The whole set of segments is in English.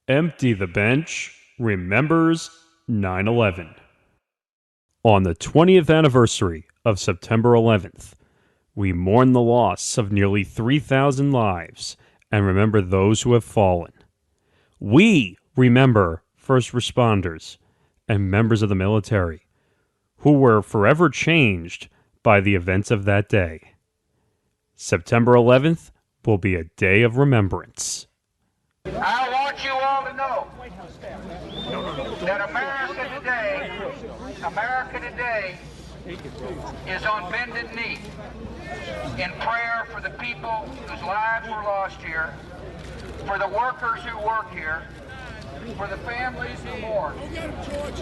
Empty the Bench remembers 9/11. On the 20th anniversary of September 11th, we mourn the loss of nearly 3,000 lives and remember those who have fallen. We remember first responders and members of the military who were forever changed by the events of that day. September 11th will be a day of remembrance. I want you all to know that America today is on bended knee in prayer for the people whose lives were lost here, for the workers who work here, for the families who mourn.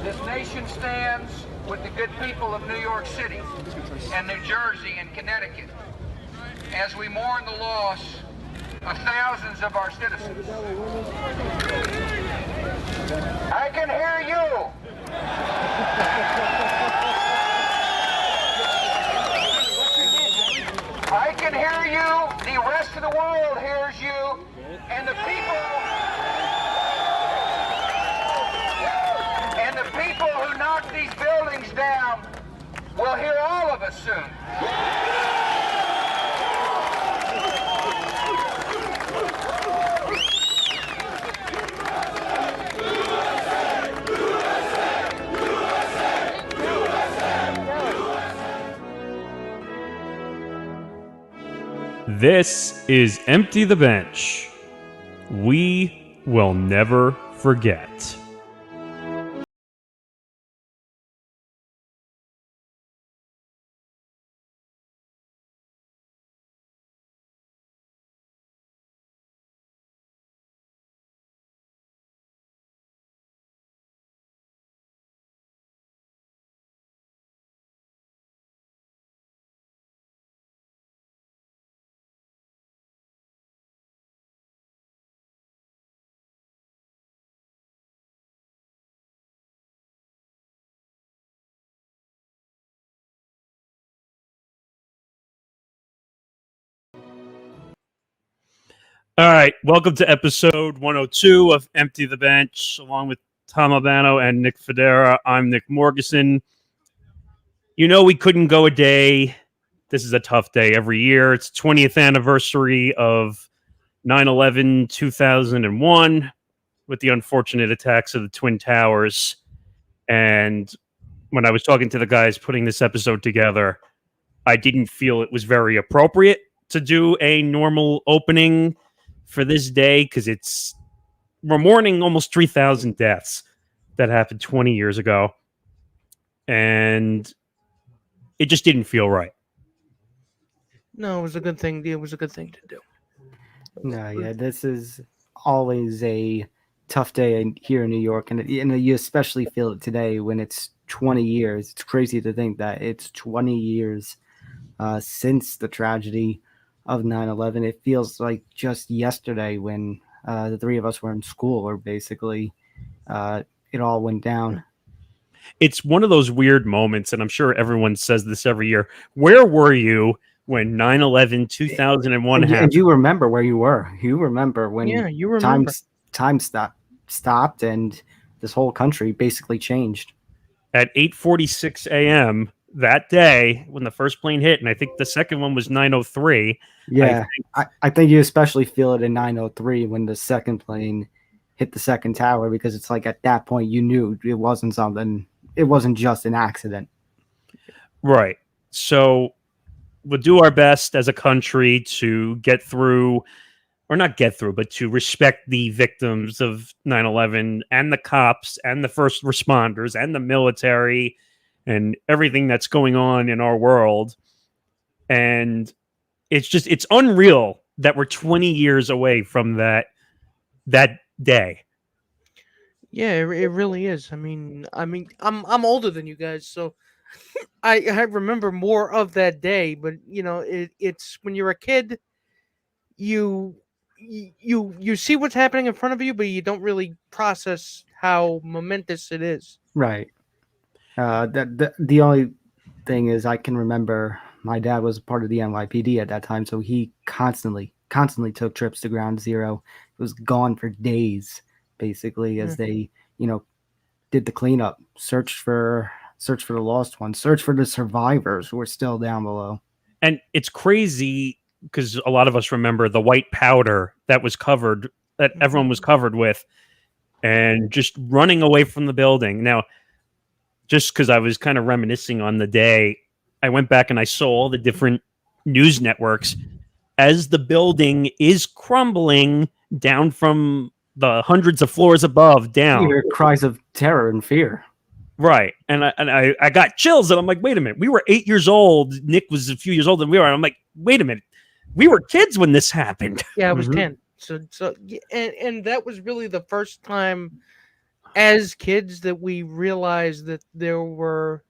This nation stands with the good people of New York City and New Jersey and Connecticut as we mourn the loss of thousands of our citizens. I can hear you. I can hear you. The rest of the world hears you. And the people who knock these buildings down will hear all of us soon. This is Empty the Bench. We will never forget. All right, welcome to episode 102 of Empty the Bench, along with Tom Albano and Nick Fodera. I'm Nick Morgasen. You know we couldn't go a day. This is a tough day every year. It's 20th anniversary of 9/11, 2001, with the unfortunate attacks of the Twin Towers. And when I was talking to the guys putting this episode together, I didn't feel it was very appropriate to do a normal opening for this day because we're mourning almost 3,000 deaths that happened 20 years ago, and it just didn't feel right. No, it was a good thing. It was a good thing to do. No, yeah, this is always a tough day here in New York, and you especially feel it today when it's 20 years. It's crazy to think that it's 20 years since the tragedy of 9/11. It feels like just yesterday when the three of us were in school, or basically it all went down. It's one of those weird moments, and I'm sure everyone says this every year. Where were you when 9/11, 2001 happened? And you remember where you were. You remember when you remember. time stopped and this whole country basically changed. At 8:46 a.m., that day when the first plane hit, and I think the second one was 9:03. Yeah, I think you especially feel it in 9:03 when the second plane hit the second tower, because it's like at that point you knew it wasn't just an accident. Right. So we'll do our best as a country to get through, or not get through, but to respect the victims of 9/11 and the cops and the first responders and the military and everything that's going on in our world. And it's unreal that we're 20 years away from that day. Yeah, it really is. I mean, I'm older than you guys, so I remember more of that day. But you know, it's when you're a kid, you see what's happening in front of you, but you don't really process how momentous it is. Right. The only thing is, I can remember my dad was part of the NYPD at that time, so he constantly took trips to Ground Zero. It was gone for days basically, as they, did the cleanup, search for the lost ones, search for the survivors who are still down below. And it's crazy because a lot of us remember the white powder that everyone was covered with, and just running away from the building. Now, just because I was kind of reminiscing on the day, I went back and I saw all the different news networks as the building is crumbling down from the hundreds of floors above down. You hear cries of terror and fear. Right. And I got chills, and I'm like, wait a minute. We were 8 years old. Nick was a few years older than we were. I'm like, wait a minute. We were kids when this happened. Yeah, I was 10. So and that was really the first time as kids that we realized that there were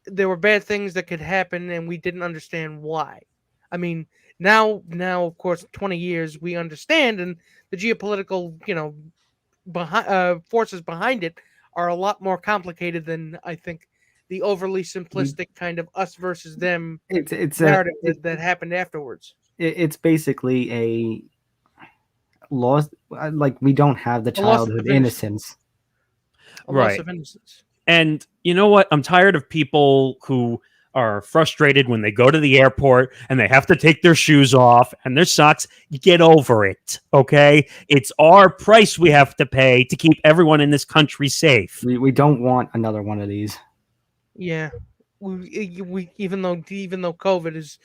bad things that could happen, and we didn't understand why. I mean, now of course, 20 years we understand, and the geopolitical, forces behind it are a lot more complicated than I think the overly simplistic kind of us versus them narrative that happened afterwards. It's basically a loss. Like, we don't have the childhood innocence. A loss of innocence. And you know what? I'm tired of people who are frustrated when they go to the airport and they have to take their shoes off and their socks. Get over it, okay? It's our price we have to pay to keep everyone in this country safe. We don't want another one of these. Yeah, we even though COVID is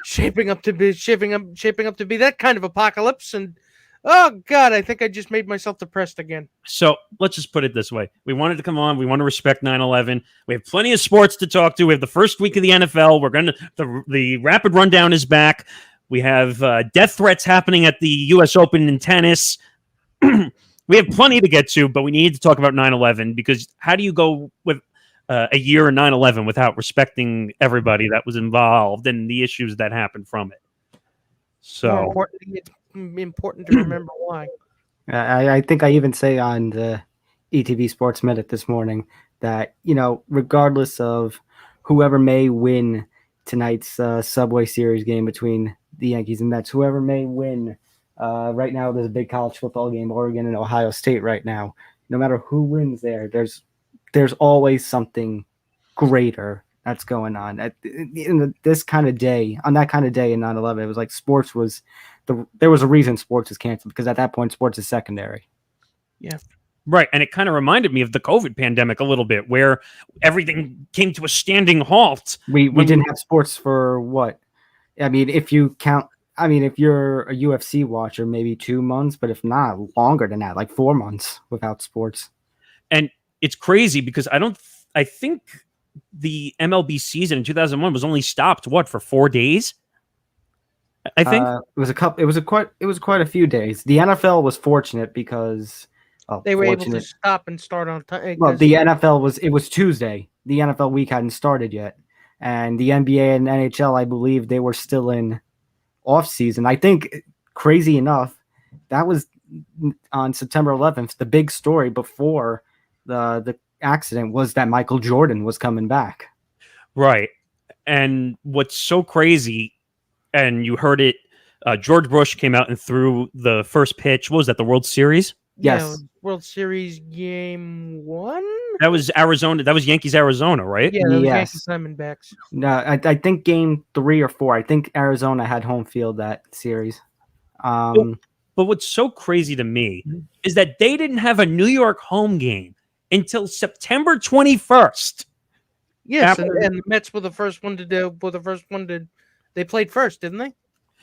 shaping up to be that kind of apocalypse, and oh God, I think I just made myself depressed again. So let's just put it this way. We wanted to come on. We want to respect 9/11. We have plenty of sports to talk to. We have the first week of the NFL. The rapid rundown is back. We have death threats happening at the U.S. Open in tennis. We have plenty to get to, but we need to talk about 9/11, because how do you go with a year in 9/11 without respecting everybody that was involved and the issues that happened from it? So it's important to remember why. I think I even say on the ETV Sports Minute this morning that, regardless of whoever may win tonight's Subway Series game between the Yankees and Mets, whoever may win, right now there's a big college football game, Oregon and Ohio State right now. No matter who wins there's always something greater that's going on. On that kind of day in 9/11, it was like sports was there was a reason sports is canceled, because at that point sports is secondary. Yeah. Right. And it kind of reminded me of the COVID pandemic a little bit, where everything came to a standing halt. We didn't have sports for what? I mean, if you're a UFC watcher, maybe 2 months, but if not, longer than that, like 4 months without sports. And it's crazy because I think the MLB season in 2001 was only stopped for 4 days. I think it was quite a few days. The NFL was fortunate because they were able to stop and start on time. Well, the NFL was Tuesday. The NFL week hadn't started yet, and the NBA and NHL, I believe, they were still in off season. I think, crazy enough, that was on September 11th. The big story before the accident was that Michael Jordan was coming back. Right. And what's so crazy, and you heard it, George Bush came out and threw the first pitch. What was that, the World Series? Yes. Yeah, World Series game 1? That was Arizona. That was Yankees, Arizona, right? Yeah, that was Yankees Diamondbacks. No, I think game 3 or 4. I think Arizona had home field that series. But what's so crazy to me is that they didn't have a New York home game until September 21st. Yes, and the Mets were the first one to do. They played first, didn't they?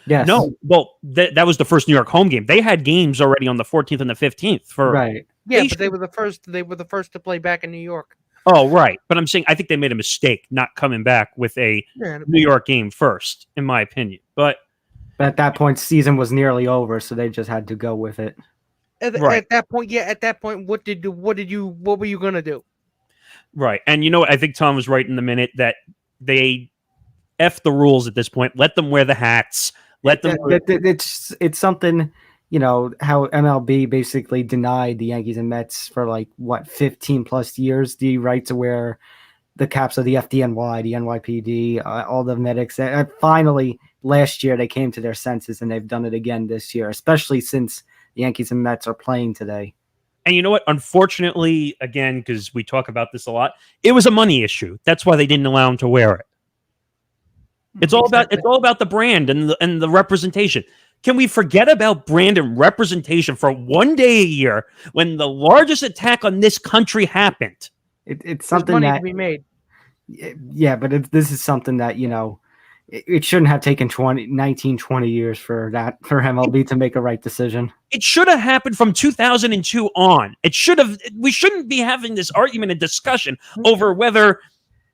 Yes. No. Well, that was the first New York home game. They had games already on the 14th and the 15th for right. Yeah, but they were the first. They were the first to play back in New York. Oh, right. But I'm saying I think they made a mistake not coming back with a New York game first, in my opinion. But at that point, season was nearly over, so they just had to go with it. At that point, what were you gonna do? Right. And you know what? I think Tom was right in the minute that they F the rules at this point. Let them wear the hats. Let them. It's something, how MLB basically denied the Yankees and Mets for 15 plus years the right to wear the caps of the FDNY, the NYPD, all the medics. And finally, last year they came to their senses, and they've done it again this year, especially since Yankees and Mets are playing today. And you know what? Unfortunately, again, because we talk about this a lot, it was a money issue. That's why they didn't allow him to wear it. It's all about the brand and the representation. Can we forget about brand and representation for one day a year when the largest attack on this country happened? It's something money that to be made. Yeah, but this is something that, it shouldn't have taken 20 years for MLB to make a right decision. It should have happened from 2002 on. We shouldn't be having this argument and discussion over whether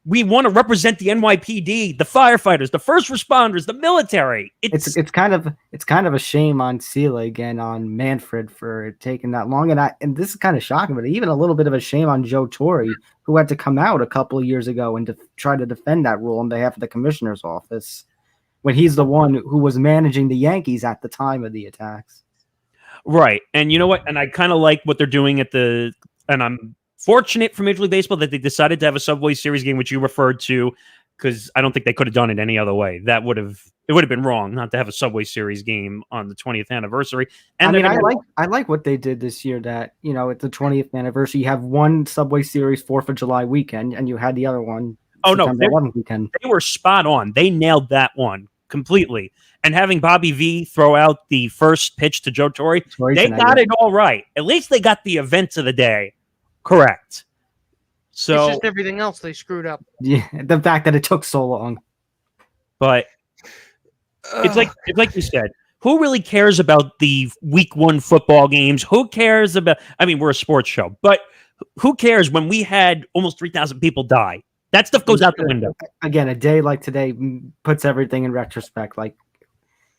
we want to represent the NYPD, the firefighters, the first responders, the military. It's kind of a shame on Selig and on Manfred for taking that long. And this is kind of shocking, but even a little bit of a shame on Joe Torre, who had to come out a couple of years ago and try to defend that rule on behalf of the commissioner's office when he's the one who was managing the Yankees at the time of the attacks. Right. And you know what? And I kind of like what they're doing and I'm fortunate for Major League Baseball that they decided to have a Subway Series game, which you referred to, because I don't think they could have done it any other way. It would have been wrong not to have a Subway Series game on the 20th anniversary. And I like what they did this year. That it's the 20th anniversary. You have one Subway Series 4th of July weekend, and you had the other one. September 11th weekend. They were spot on. They nailed that one completely. And having Bobby V throw out the first pitch to Joe Torre, they got it all right. At least they got the event of the day correct. So it's just everything else they screwed up. Yeah, the fact that it took so long. But it's like you said, who really cares about the week 1 football games? Who cares about, we're a sports show, but who cares when we had almost 3,000 people die? That stuff goes out the window. Again, a day like today puts everything in retrospect. Like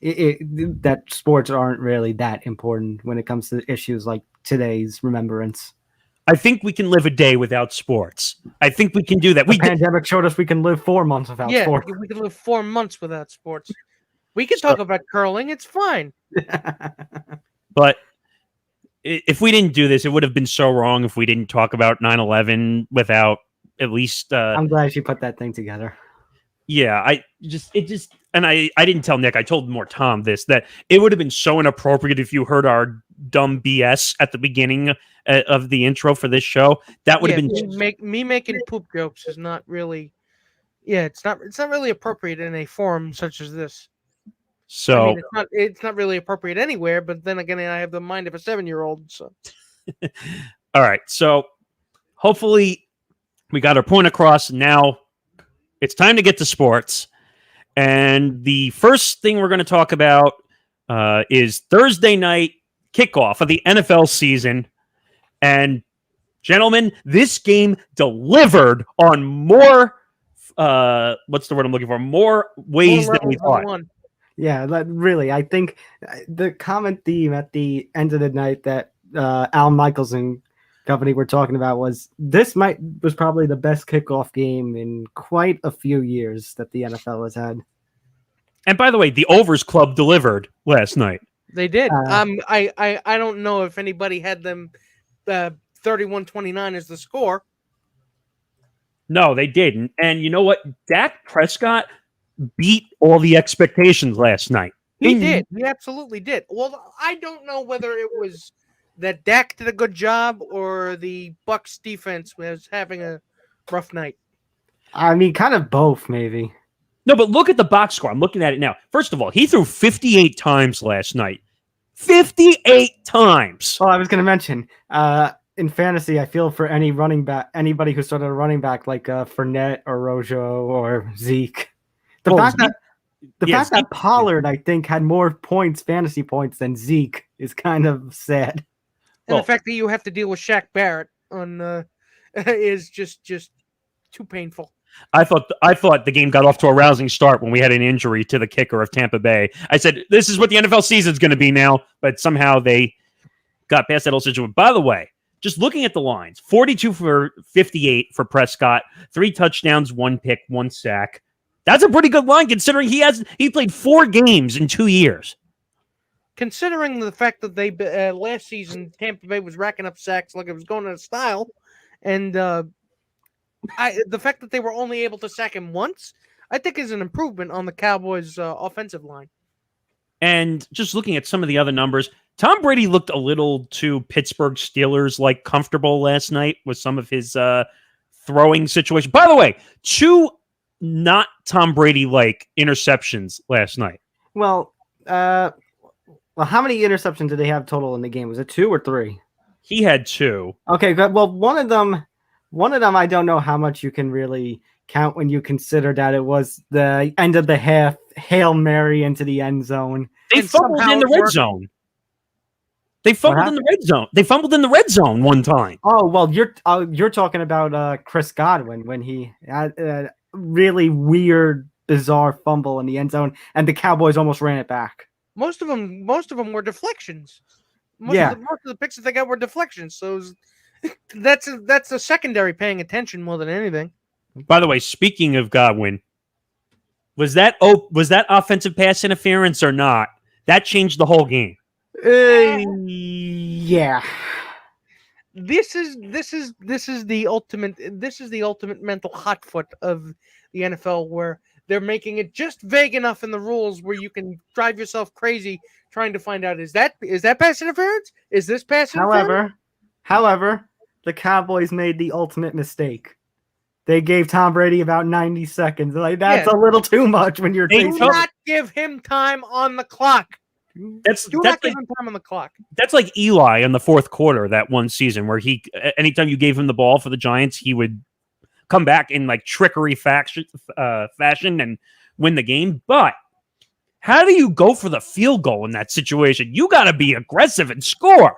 that sports aren't really that important when it comes to issues like today's remembrance. I think we can live a day without sports. I think we can do that. The pandemic showed us we can live 4 months without sports. Yeah, we can live 4 months without sports. We can talk about curling. It's fine. But if we didn't do this, it would have been so wrong if we didn't talk about 9/11 without at least... I'm glad you put that thing together. Yeah, I didn't tell Nick. I told more Tom this, that it would have been so inappropriate if you heard our dumb BS at the beginning of the intro for this show. That would have been me making poop jokes is not really. Yeah, it's not really appropriate in a forum such as this. So it's not really appropriate anywhere. But then again, I have the mind of a 7-year-old. So all right, so hopefully we got our point across. Now it's time to get to sports. And the first thing we're going to talk about is Thursday night kickoff of the NFL season. And gentlemen, this game delivered on more, what's the word I'm looking for? More ways than we thought. Yeah, really. I think the common theme at the end of the night that Al Michaels and company were talking about was probably the best kickoff game in quite a few years that the NFL has had. And by the way, the Overs Club delivered last night. They did. I don't know if anybody had them 31-29 as the score. No, they didn't. And you know what? Dak Prescott beat all the expectations last night. He did. He absolutely did. Well, I don't know whether it was that Dak did a good job or the Bucs defense was having a rough night. Kind of both, maybe. No, but look at the box score. I'm looking at it now. First of all, he threw 58 times last night. 58 times. Well, I was going to mention, in fantasy, I feel for any running back, anybody who started a running back like Fournette or Rojo or Zeke. The fact that Pollard, I think, had more fantasy points than Zeke is kind of sad. And the fact that you have to deal with Shaq Barrett on is just too painful. I thought the game got off to a rousing start when we had an injury to the kicker of Tampa Bay. I said, this is what the NFL season is going to be now, but somehow they got past that whole situation. By the way, just looking at the lines, 42 for 58 for Prescott, 3 touchdowns, 1 pick, 1 sack. That's a pretty good line considering he played 4 games in 2 years. Considering the fact that they last season Tampa Bay was racking up sacks like it was going out of style, and the fact that they were only able to sack him once, I think is an improvement on the Cowboys' offensive line. And just looking at some of the other numbers, Tom Brady looked a little too Pittsburgh Steelers like comfortable last night with some of his throwing situation. By the way, 2 not Tom Brady like interceptions last night. Well, how many interceptions did they have total in the game? Was it 2 or 3? He had 2. Okay, good. Well, one of them, I don't know how much you can really count when you consider that it was the end of the half Hail Mary into the end zone. They fumbled in the red zone. They fumbled in the red zone. They fumbled in the red zone one time. Oh, well, you're talking about Chris Godwin when he had a really weird, bizarre fumble in the end zone, and the Cowboys almost ran it back. Most of them were deflections. Most of the picks that they got were deflections. So that's a secondary paying attention more than anything. By the way, speaking of Godwin, was that offensive pass interference or not? That changed the whole game. Yeah. This is the ultimate mental hot foot of the NFL, where they're making it just vague enough in the rules where you can drive yourself crazy trying to find out is that pass interference? Is this pass interference? However, the Cowboys made the ultimate mistake. They gave Tom Brady about 90 seconds. Like, that's a little too much when you're Do not give him time on the clock. Do not give him time on the clock. That's like Eli in the fourth quarter that one season where anytime you gave him the ball for the Giants, he would come back in like trickery fashion and win the game. But how do you go for the field goal in that situation? You got to be aggressive and score.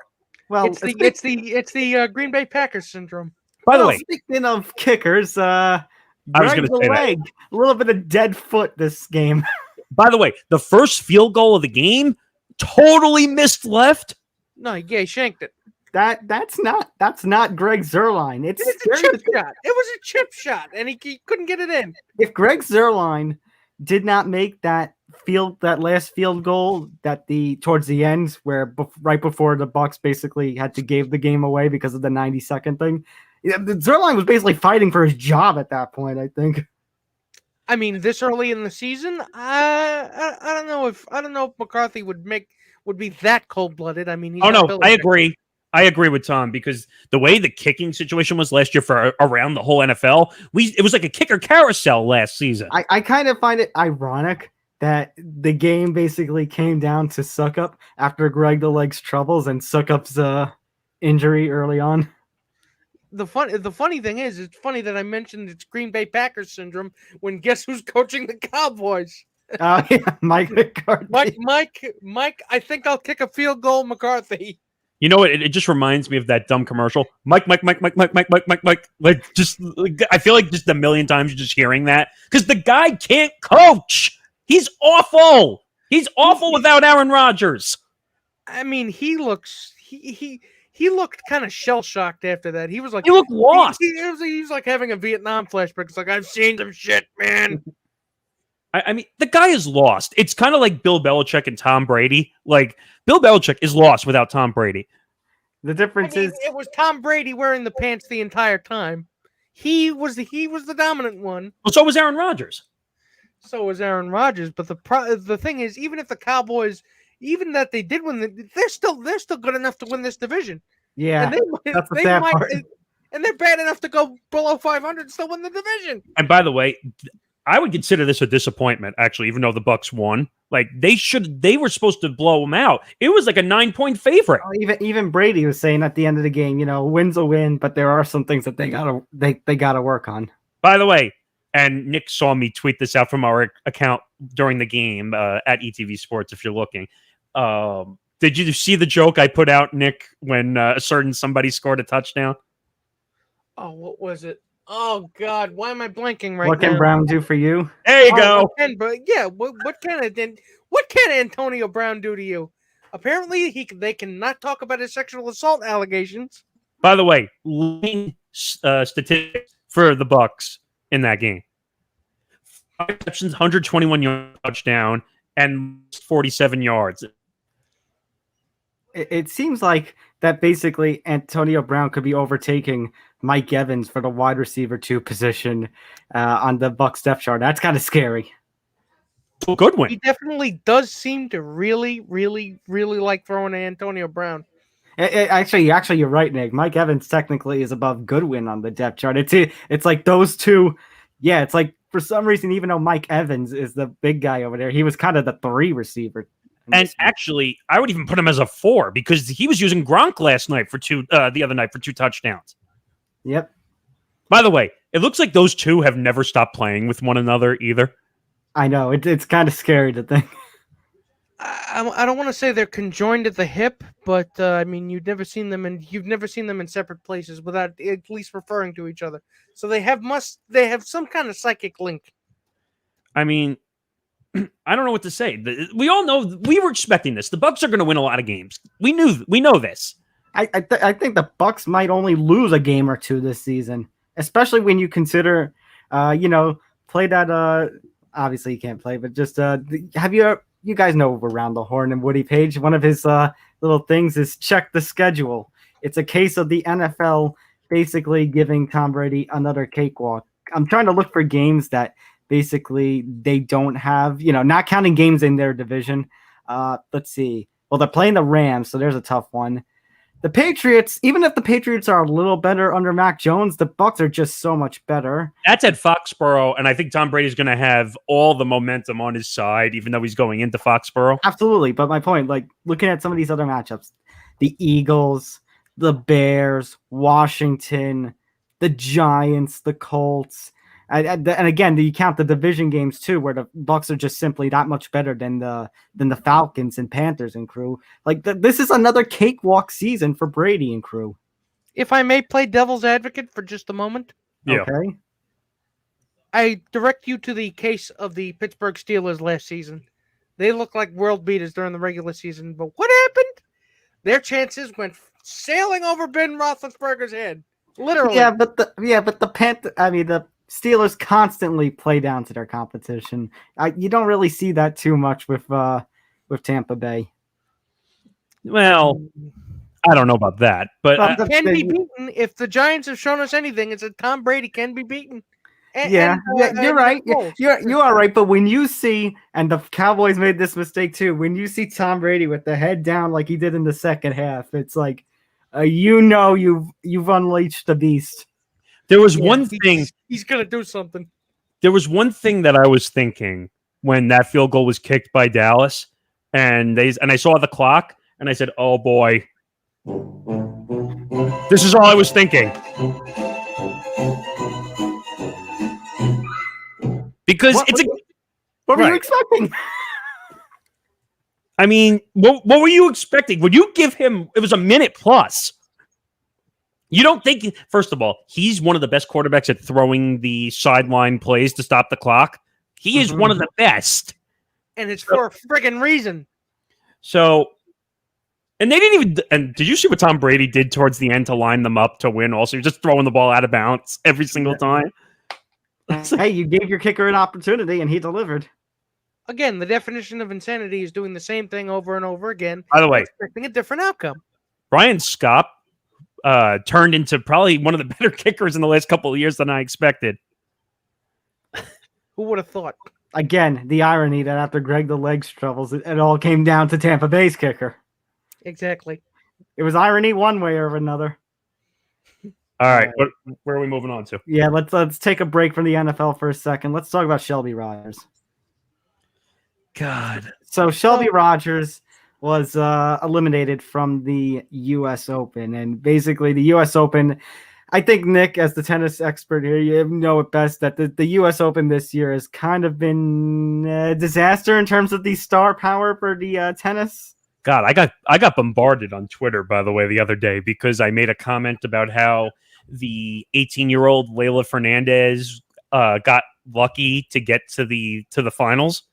Well, it's the Green Bay Packers syndrome. By the way, speaking of kickers, I was going to say that. A little bit of dead foot this game. By the way, the first field goal of the game totally missed left. No, he shanked it. That's not Greg Zuerlein. It's a chip shot. It was a chip shot, and he couldn't get it in. If Greg Zuerlein did not make that last field goal towards the end, where right before the Bucs basically had to give the game away because of the 90-second thing, Zuerlein was basically fighting for his job at that point, I think. I mean, this early in the season, I don't know if McCarthy would be that cold-blooded. I mean, I agree. I agree with Tom because the way the kicking situation was last year for around the whole NFL, it was like a kicker carousel last season. I kind of find it ironic that the game basically came down to Suckup after Greg the Leg's troubles and Suckup's injury early on. The funny thing is, it's funny that I mentioned it's Green Bay Packers syndrome when guess who's coaching the Cowboys? Yeah, Mike McCarthy. Mike, I think I'll kick a field goal, McCarthy. You know what? It just reminds me of that dumb commercial. Mike. Like, I feel like just a million times you're just hearing that because the guy can't coach. He's awful. He's awful without Aaron Rodgers. I mean, he looked kind of shell-shocked after that. He was like... He looked lost. He was like having a Vietnam flashback. It's like, I've seen some shit, man. I mean, the guy is lost. It's kind of like Bill Belichick and Tom Brady. Like, Bill Belichick is lost without Tom Brady. The difference is... It was Tom Brady wearing the pants the entire time. He was the dominant one. Well, so was Aaron Rodgers. So was Aaron Rodgers. But the thing is, even if the Cowboys... Even that they did win, they're still good enough to win this division. Yeah, that's the sad part. And they're bad enough to go below 500 and still win the division. And by the way, I would consider this a disappointment, actually, even though the Bucs won. Like they were supposed to blow them out. It was like a 9-point favorite. Even Brady was saying at the end of the game, win's a win, but there are some things that they gotta work on. By the way, and Nick saw me tweet this out from our account during the game at ETV Sports. If you're looking. Did you see the joke I put out, Nick, when a certain somebody scored a touchdown? Oh, what was it? Oh God, why am I blanking right now? What can Brown do for you? There you go. What can Antonio Brown do to you? Apparently, they cannot talk about his sexual assault allegations. By the way, statistics for the Bucs in that game: 5 receptions, 121-yard touchdown, and 47 yards. It seems like that basically Antonio Brown could be overtaking Mike Evans for the wide receiver 2 position on the Bucs depth chart. That's kind of scary. to Goodwin. He definitely does seem to really, really, really like throwing to Antonio Brown. Actually, you're right, Nick. Mike Evans technically is above Goodwin on the depth chart. It's like those two. Yeah, it's like for some reason, even though Mike Evans is the big guy over there, he was kind of the 3 receiver. And actually, I would even put him as a 4 because he was using Gronk last night the other night for 2 touchdowns. Yep. By the way, it looks like those two have never stopped playing with one another either. I know it's kind of scary to think. I don't want to say they're conjoined at the hip, but I mean you've never seen them in separate places without at least referring to each other. So they have some kind of psychic link. I mean, I don't know what to say. We all know we were expecting this. The Bucs are going to win a lot of games. We know this. I think the Bucs might only lose a game or 2 this season, especially when you consider, play that. Obviously, you can't play, but just have you guys know Around the Horn and Woody Page? One of his little things is check the schedule. It's a case of the NFL basically giving Tom Brady another cakewalk. I'm trying to look for games that basically they don't have, not counting games in their division. Let's see. Well, they're playing the Rams, so there's a tough one. The Patriots, even if the Patriots are a little better under Mac Jones, the Bucs are just so much better. That's at Foxborough, and I think Tom Brady's going to have all the momentum on his side, even though he's going into Foxborough. Absolutely, but my point, like looking at some of these other matchups, the Eagles, the Bears, Washington, the Giants, the Colts, and again, you count the division games too, where the Bucs are just simply that much better than the Falcons and Panthers and crew. Like this is another cakewalk season for Brady and crew. If I may play devil's advocate for just a moment, Okay. I direct you to the case of the Pittsburgh Steelers last season. They looked like world beaters during the regular season, but what happened? Their chances went sailing over Ben Roethlisberger's head, literally. Yeah, but the Steelers constantly play down to their competition. You don't really see that too much with Tampa Bay. Well, I don't know about that, but can be beaten. If the Giants have shown us anything, it's that Tom Brady can be beaten. You're right. You are right. But when you see, and the Cowboys made this mistake too, when you see Tom Brady with the head down like he did in the second half, it's like, you've unleashed the beast. There was one thing. He's going to do something. There was one thing that I was thinking when that field goal was kicked by Dallas, and I saw the clock, and I said, "Oh boy, this is all I was thinking." Because what were you expecting? I mean, what were you expecting? Would you give him? It was a minute plus. You don't think, first of all, he's one of the best quarterbacks at throwing the sideline plays to stop the clock. He is one of the best. And it's for a friggin' reason. So, and they didn't even, and did you see what Tom Brady did towards the end to line them up to win also? You're just throwing the ball out of bounds every single time. Hey, you gave your kicker an opportunity and he delivered. Again, the definition of insanity is doing the same thing over and over again. By the way, expecting a different outcome. Brian Scott turned into probably one of the better kickers in the last couple of years than I expected. Who would have thought? Again, the irony that after Greg the Legs troubles, it all came down to Tampa Bay's kicker. Exactly. It was irony one way or another. All right, where are we moving on to? Yeah, let's take a break from the NFL for a second. Let's talk about Shelby Rogers. God. So Shelby Rogers was eliminated from the U.S. Open. And basically the U.S. Open, I think, Nick, as the tennis expert here, you know it best that the U.S. Open this year has kind of been a disaster in terms of the star power for the tennis. God, I got bombarded on Twitter, by the way, the other day because I made a comment about how the 18-year-old Leylah Fernandez got lucky to get to the finals.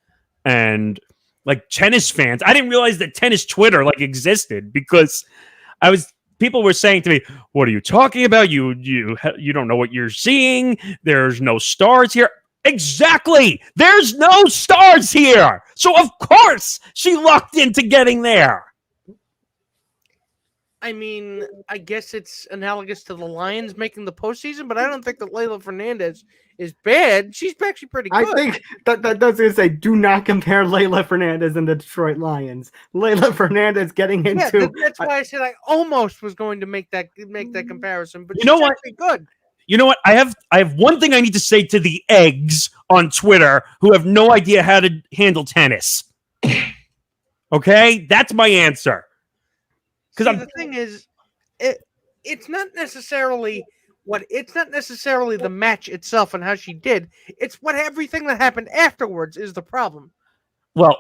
And like tennis fans, I didn't realize that tennis Twitter existed because people were saying to me, "What are you talking about? You don't know what you're seeing. There's no stars here." Exactly. There's no stars here. So of course she lucked into getting there. I mean, I guess it's analogous to the Lions making the postseason, but I don't think that Layla Fernandez is bad. She's actually pretty good. I think that's going to say, do not compare Layla Fernandez and the Detroit Lions. Layla Fernandez getting into. That's why I said I almost was going to make that comparison, but You know what? Actually good. You know what? I have one thing I need to say to the eggs on Twitter who have no idea how to handle tennis. Okay, that's my answer. Because the thing is, it's not necessarily the match itself and how she did. It's everything that happened afterwards is the problem. Well,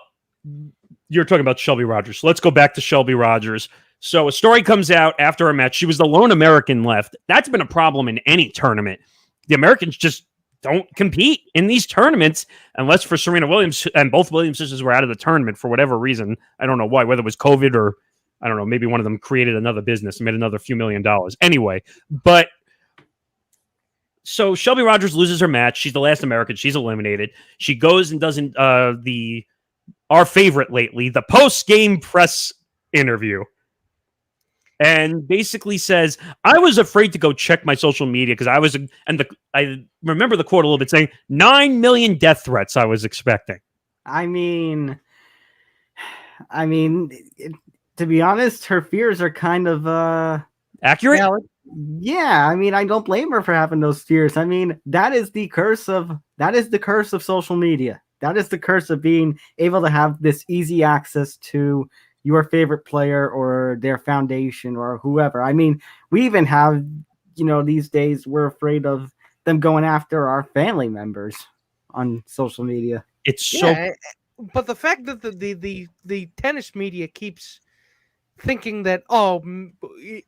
you're talking about Shelby Rogers. So let's go back to Shelby Rogers. So a story comes out after a match. She was the lone American left. That's been a problem in any tournament. The Americans just don't compete in these tournaments unless for Serena Williams, and both Williams sisters were out of the tournament for whatever reason. I don't know why, whether it was COVID or I don't know, maybe one of them created another business and made another few $1 million. Anyway, but so Shelby Rogers loses her match. She's the last American. She's eliminated. She goes and does our favorite lately, the post-game press interview. And basically says, I was afraid to go check my social media because I remember the quote a little bit saying 9 million death threats I was expecting. I mean, to be honest, her fears are kind of accurate. Yeah, I mean, I don't blame her for having those fears. I mean, that is the curse of social media. That is the curse of being able to have this easy access to your favorite player or their foundation or whoever. I mean, we even have, these days we're afraid of them going after our family members on social media. But the fact that the tennis media keeps thinking that,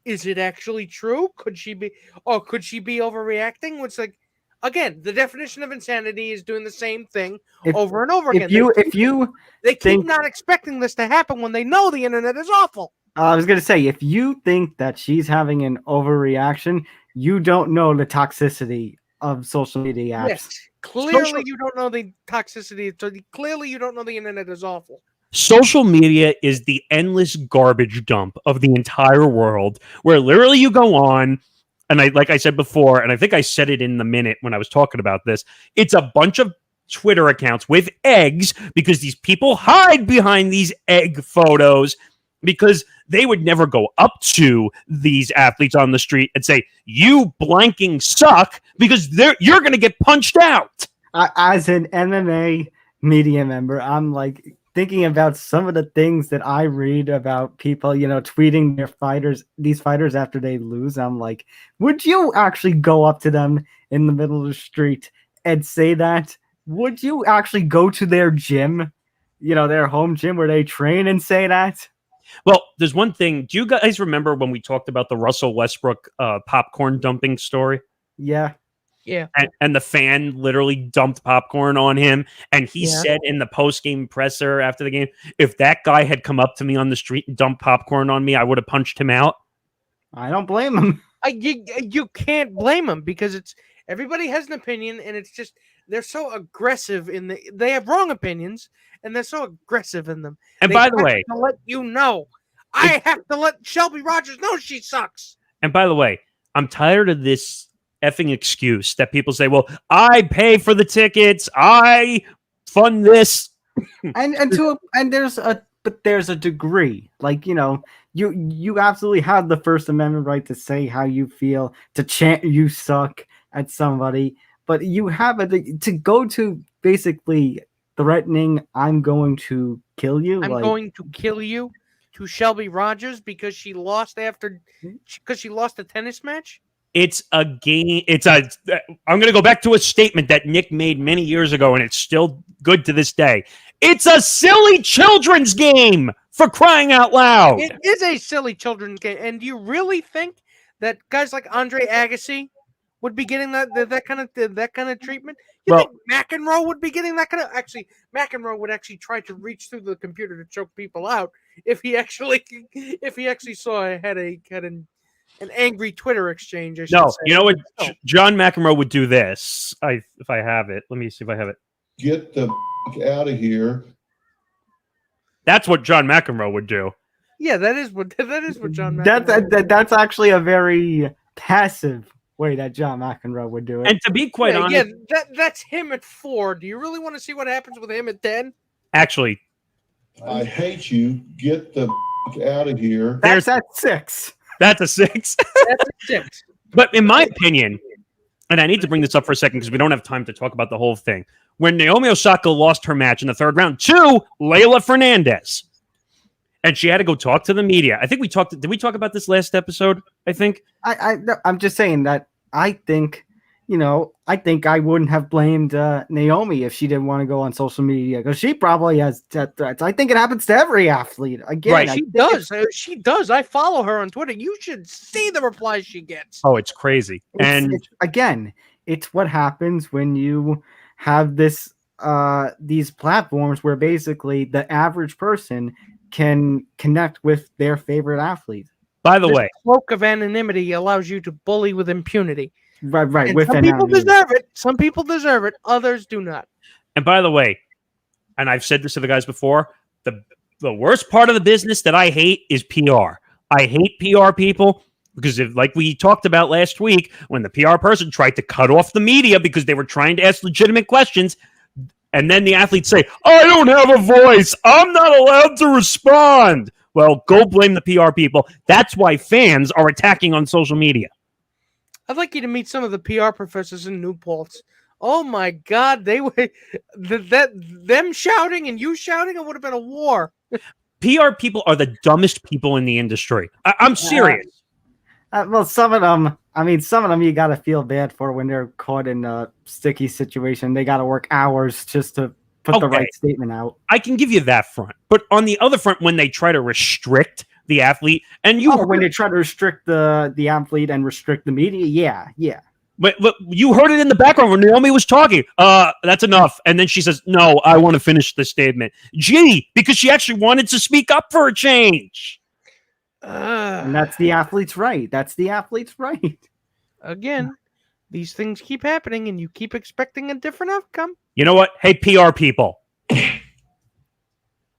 is it actually true? Could she be overreacting? It's like, again, the definition of insanity is doing the same thing over and over again. They keep not expecting this to happen when they know the internet is awful. I was going to say, if you think that she's having an overreaction, you don't know the toxicity of social media apps. Yes, clearly you don't know the toxicity. Clearly you don't know the internet is awful. Social media is the endless garbage dump of the entire world where literally you go on, and like I said before, and I think I said it in the minute when I was talking about this, it's a bunch of Twitter accounts with eggs because these people hide behind these egg photos because they would never go up to these athletes on the street and say, you blanking suck, because you're going to get punched out. As an MMA media member, I'm like thinking about some of the things that I read about people, tweeting these fighters after they lose. I'm like, would you actually go up to them in the middle of the street and say that? Would you actually go to their gym, their home gym where they train and say that? Well, there's one thing. Do you guys remember when we talked about the Russell Westbrook popcorn dumping story? Yeah. Yeah. And the fan literally dumped popcorn on him. And he said in the post-game presser after the game, if that guy had come up to me on the street and dumped popcorn on me, I would have punched him out. I don't blame him. You can't blame him because everybody has an opinion, and it's just they're so aggressive they have wrong opinions, and they're so aggressive in them. And by the way, to let you know, I have to let Shelby Rogers know she sucks. And by the way, I'm tired of this effing excuse that people say, well, I pay for the tickets, I fund this. and there's a degree, like, you absolutely have the First Amendment right to say how you feel, to chant you suck at somebody, but you have to go to basically threatening, I'm going to kill you. Going to kill you to Shelby Rogers because she lost a tennis match. It's a game. I'm going to go back to a statement that Nick made many years ago, and it's still good to this day. It's a silly children's game, for crying out loud. It is a silly children's game. And do you really think that guys like Andre Agassi would be getting that kind of treatment? You think McEnroe would be getting that kind of? Actually, McEnroe would actually try to reach through the computer to choke people out if he actually saw an angry Twitter exchange. No, say. You know what? John McEnroe would do this. If I have it, let me see if I have it. Get the out of here. That's what John McEnroe would do. Yeah, that is what John McEnroe. That's actually a very passive way that John McEnroe would do it. And to be quite honest, that's him at 4. Do you really want to see what happens with him at 10? Actually, I hate you. Get the out of here. There's at 6. That's a 6. That's a 6. But in my opinion, and I need to bring this up for a second because we don't have time to talk about the whole thing. When Naomi Osaka lost her match in the 3rd round to Layla Fernandez, and she had to go talk to the media. I think we talked. Did we talk about this last episode? I think. I'm just saying that I think I wouldn't have blamed Naomi if she didn't want to go on social media because she probably has death threats. I think it happens to every athlete. Again, right. She does. She does. I follow her on Twitter. You should see the replies she gets. Oh, it's crazy. It's what happens when you have these platforms where basically the average person can connect with their favorite athlete. By the way, cloak of anonymity allows you to bully with impunity. Right. And some people deserve it. Some people deserve it. Others do not. And by the way, and I've said this to the guys before, the worst part of the business that I hate is PR. I hate PR people because like we talked about last week, when the PR person tried to cut off the media because they were trying to ask legitimate questions, and then the athletes say, I don't have a voice. I'm not allowed to respond. Well, go blame the PR people. That's why fans are attacking on social media. I'd like you to meet some of the PR professors in New Paltz. Oh my God, they were them shouting and you shouting. It would have been a war. PR people are the dumbest people in the industry. I'm serious. Well, some of them you got to feel bad for when they're caught in a sticky situation. They got to work hours just to put the right statement out. I can give you that front. But on the other front, when they try to restrict the athlete, and when they try to restrict the athlete and restrict the media, yeah. But you heard it in the background when Naomi was talking. That's enough. And then she says, no, I want to finish the statement. Gee, because she actually wanted to speak up for a change. And that's the athlete's right. Again, these things keep happening and you keep expecting a different outcome. You know what? Hey, PR people.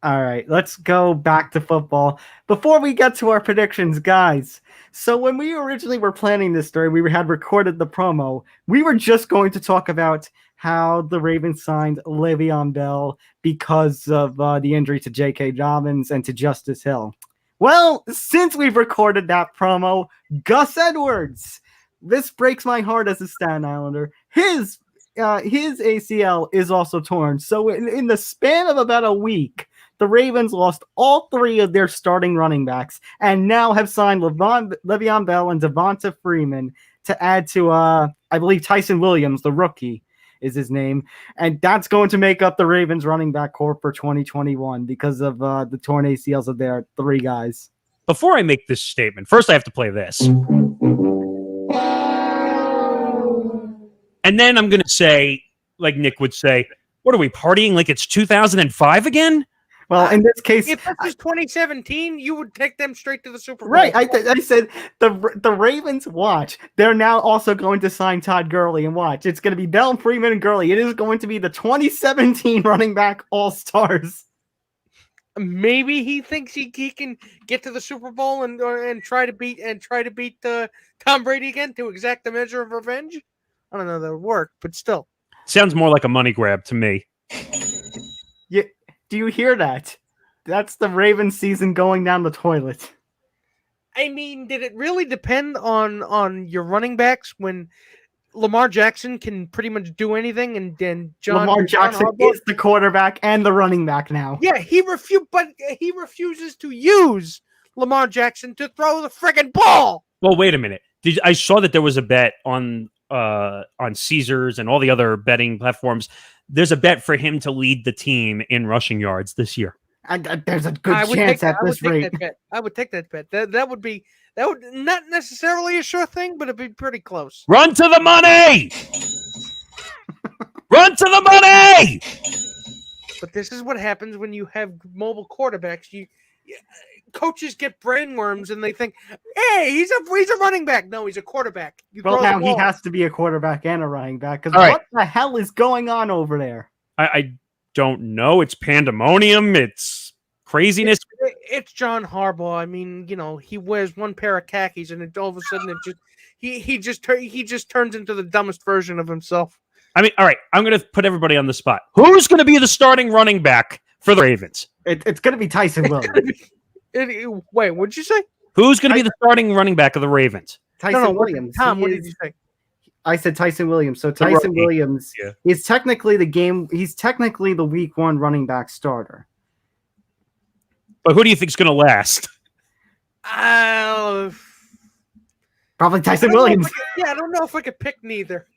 All right, let's go back to football. Before we get to our predictions, guys, so when we originally were planning this story, we had recorded the promo. We were just going to talk about how the Ravens signed Le'Veon Bell because of the injury to J.K. Dobbins and to Justice Hill. Well, since we've recorded that promo, Gus Edwards, this breaks my heart as a Staten Islander. His ACL is also torn. So in the span of about a week, the Ravens lost all 3 of their starting running backs and now have signed Le'Veon Bell and Deovnta Freeman to add to, I believe, Tyson Williams, the rookie is his name. And that's going to make up the Ravens running back corps for 2021 because of the torn ACLs of their 3 guys. Before I make this statement, first I have to play this. And then I'm going to say, like Nick would say, what are we, partying like it's 2005 again? Well, in this case, if this was 2017, you would take them straight to the Super Bowl. Right. I said the Ravens, watch. They're now also going to sign Todd Gurley and watch. It's going to be Bell, Freeman, and Gurley. It is going to be the 2017 running back all-stars. Maybe he thinks he can get to the Super Bowl and try to beat Tom Brady again to exact the measure of revenge. I don't know that would work, but still. Sounds more like a money grab to me. Yeah. Do you hear that? That's the Ravens season going down the toilet. I mean, did it really depend on your running backs when Lamar Jackson can pretty much do anything and then Lamar Jackson is the quarterback and the running back now? Yeah, he refuses to use Lamar Jackson to throw the friggin' ball. Well, wait a minute. I saw that there was a bet on Caesars and all the other betting platforms. There's a bet for him to lead the team in rushing yards this year. There's a good chance at this rate. I would take that bet. That would not necessarily a sure thing, but it'd be pretty close. Run to the money! Run to the money! But this is what happens when you have mobile quarterbacks. Coaches get brain worms and they think, hey, he's a running back. No, he's a quarterback. Well, now he has to be a quarterback and a running back because what the hell is going on over there? I don't know. It's pandemonium. It's craziness. It's John Harbaugh. I mean, he wears one pair of khakis, and all of a sudden, he just turns into the dumbest version of himself. I mean, all right, I'm going to put everybody on the spot. Who's going to be the starting running back for the Ravens? It's going to be Tyson Williams. Wait, what did you say? Who's going to be the starting running back of the Ravens? Tyson Williams. Tom, what did you say? I said Tyson Williams. So Tyson Williams is technically he's technically the week 1 running back starter. But who do you think is going to last? Probably Tyson Williams. I don't know if I could pick neither.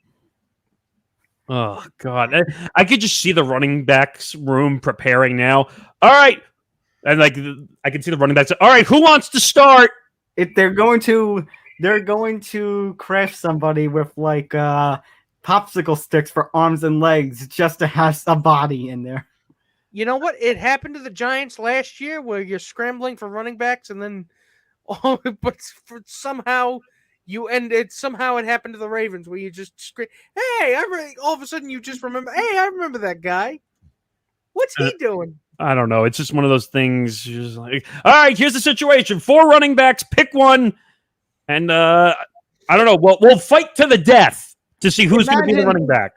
Oh, God. I could just see the running backs room preparing now. All right. And I can see the running backs. All right, who wants to start? They're going to crash somebody with popsicle sticks for arms and legs just to have a body in there. You know what? It happened to the Giants last year where you're scrambling for running backs and then somehow it happened to the Ravens where you just scream, hey, all of a sudden you just remember, hey, I remember that guy. What's he doing? I don't know. It's just one of those things. Just like, all right, here's the situation. 4 running backs, pick one. And I don't know. We'll fight to the death to see who's going to be the running back.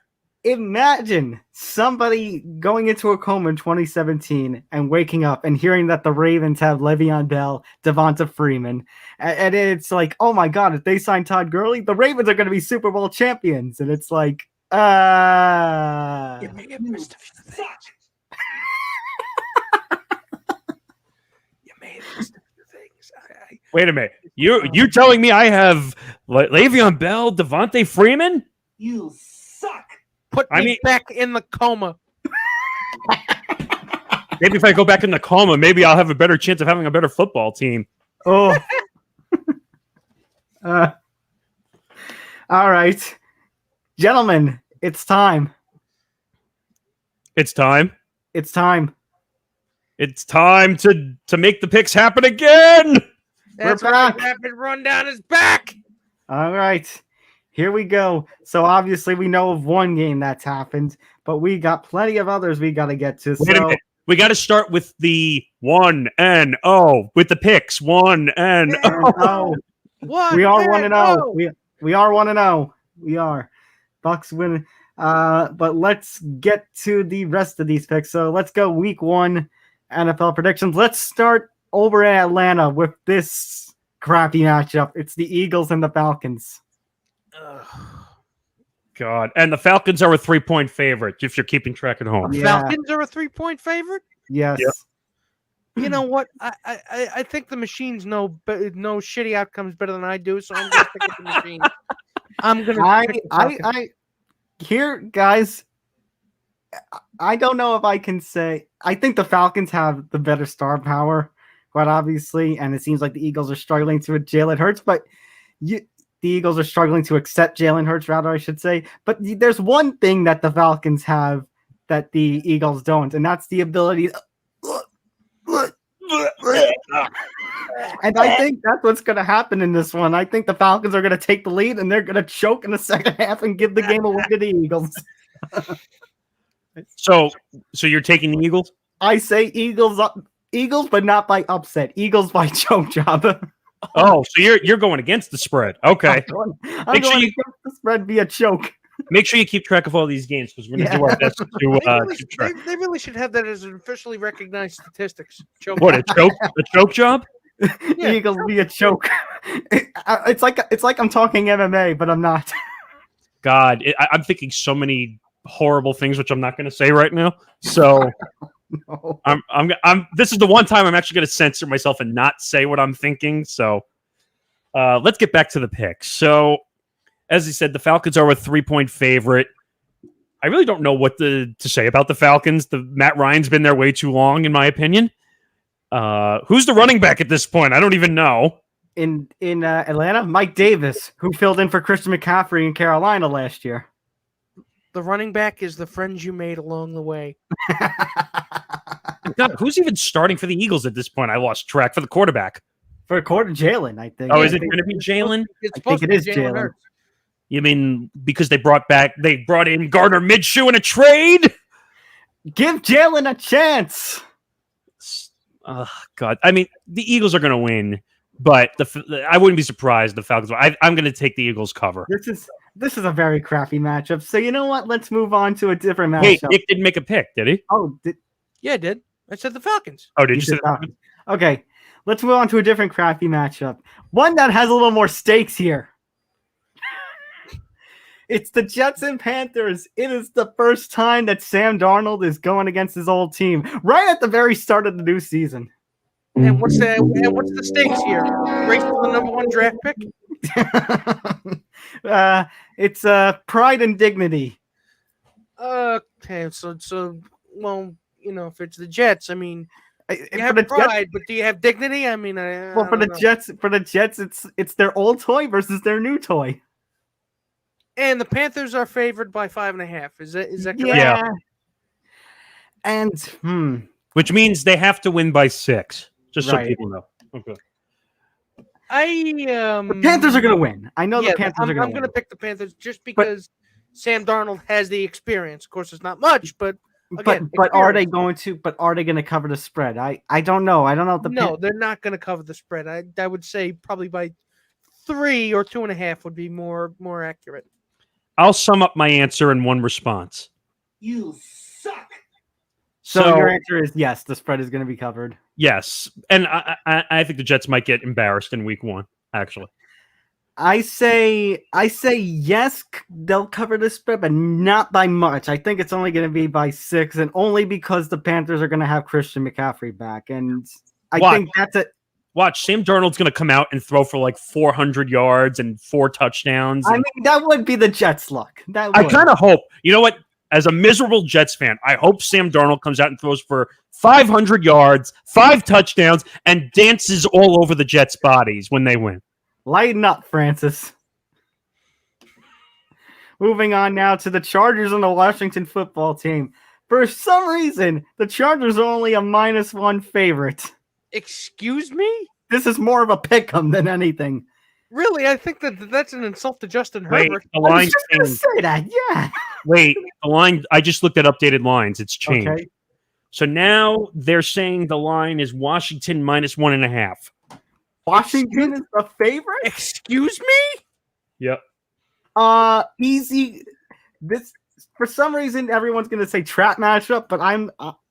Imagine somebody going into a coma in 2017 and waking up and hearing that the Ravens have Le'Veon Bell, Deovnta Freeman. And it's like, oh my God, if they sign Todd Gurley, the Ravens are going to be Super Bowl champions. And it's like, You may have missed a few things. Wait a minute. You telling me I have Le'Veon Bell, Deovnta Freeman? You suck. Put me back in the coma. Maybe if I go back in the coma, maybe I'll have a better chance of having a better football team. Oh. All right. Gentlemen, it's time. It's time. It's time. It's time to make the picks happen again. That's We're back. Rapid rundown is back. All right. Here we go. So obviously we know of one game that's happened, but we got plenty of others we got to get to. Wait a minute. We got to start with the 1-0 with the picks. 1-0. We are 1-0. We are 1-0. We are. Bucks win. But let's get to the rest of these picks. So let's go week 1 NFL predictions. Let's start over at Atlanta with this crappy matchup. It's the Eagles and the Falcons. God. And the Falcons are a 3-point favorite if you're keeping track at home. The Falcons are a 3-point favorite? Yes. Yep. You know what? I think the machines know shitty outcomes better than I do, so I'm going to pick up the machine. I'm going to here, guys, I don't know if I can say I think the Falcons have the better star power, quite obviously, and it seems like the Eagles are struggling to Jalen Hurts, but the Eagles are struggling to accept Jalen Hurts, rather, I should say. But there's one thing that the Falcons have that the Eagles don't, and that's the ability. And I think that's what's going to happen in this one. I think the Falcons are going to take the lead, and they're going to choke in the second half and give the game away to the Eagles. So you're taking the Eagles? I say Eagles, but not by upset. Eagles by choke job. Oh, so you're going against the spread. Okay. I'm going against the spread via choke. Make sure you keep track of all these games because we're going to do our best to keep track. They really should have that as an officially recognized statistics. Choke. What, a choke job? Yeah. Eagles via choke. It's like I'm talking MMA, but I'm not. God, I'm thinking so many horrible things, which I'm not going to say right now. So No. I'm. This is the one time I'm actually going to censor myself and not say what I'm thinking. So let's get back to the picks. So as I said, the Falcons are a 3-point favorite. I really don't know what to say about the Falcons. Matt Ryan's been there way too long, in my opinion. Who's the running back at this point? I don't even know. In Atlanta, Mike Davis, who filled in for Christian McCaffrey in Carolina last year. The running back is the friends you made along the way. God, who's even starting for the Eagles at this point? I lost track for the quarterback. For Jalen, I think. Oh, is it going to be Jalen? I think it is Jalen. You mean because they brought in Gardner Minshew in a trade? Give Jalen a chance. God. I mean, the Eagles are going to win, but I wouldn't be surprised the Falcons. I'm going to take the Eagles cover. This is a very crappy matchup. So you know what? Let's move on to a different matchup. Hey, Nick didn't make a pick, did he? Oh, Yeah, I did. I said the Falcons. Oh, did you say the Falcons? Okay, let's move on to a different crappy matchup. One that has a little more stakes here. It's the Jets and Panthers. It is the first time that Sam Darnold is going against his old team right at the very start of the new season. And what's the stakes here? Race for the number 1 draft pick? It's pride and dignity. Okay, so well, you know, if it's the Jets, I mean, you For have the pride, Jets, but do you have dignity? I mean, well, I for the don't know. Jets, it's their old toy versus their new toy. And the Panthers are favored by 5.5. Is that correct? Yeah. And Which means they have to win by 6, just so Right. people know. Okay. The Panthers are going to win. I know the Panthers are going to win. I'm going to pick the Panthers just because Sam Darnold has the experience. Of course, it's not much, but again, But are they experience. going to cover the spread? I don't know. I don't know if the No, they're not going to cover the spread. I would say probably by 3 or 2.5 would be more accurate. I'll sum up my answer in one response. You suck. So your answer is yes, the spread is going to be covered. Yes, and I think the Jets might get embarrassed in week 1, actually. I say yes, they'll cover the spread, but not by much. I think it's only going to be by 6, and only because the Panthers are going to have Christian McCaffrey back. And I think that's it. Watch, Sam Darnold's going to come out and throw for like 400 yards and 4 touchdowns. I mean, that would be the Jets' luck. I kind of hope. You know what? As a miserable Jets fan, I hope Sam Darnold comes out and throws for 500 yards, 5 touchdowns, and dances all over the Jets' bodies when they win. Lighten up, Francis. Moving on now to the Chargers and the Washington football team. For some reason, the Chargers are only a -1 favorite. Excuse me? This is more of a pick'em than anything. Really? I think that's an insult to Justin Wait, Herbert. the I was line's just going to changed. say that, yeah. Wait, the line. I just looked at updated lines. It's changed. Okay. So now they're saying the line is Washington -1.5. Washington is the favorite? Excuse me? Yep. Easy. This, for some reason, everyone's going to say trap matchup, but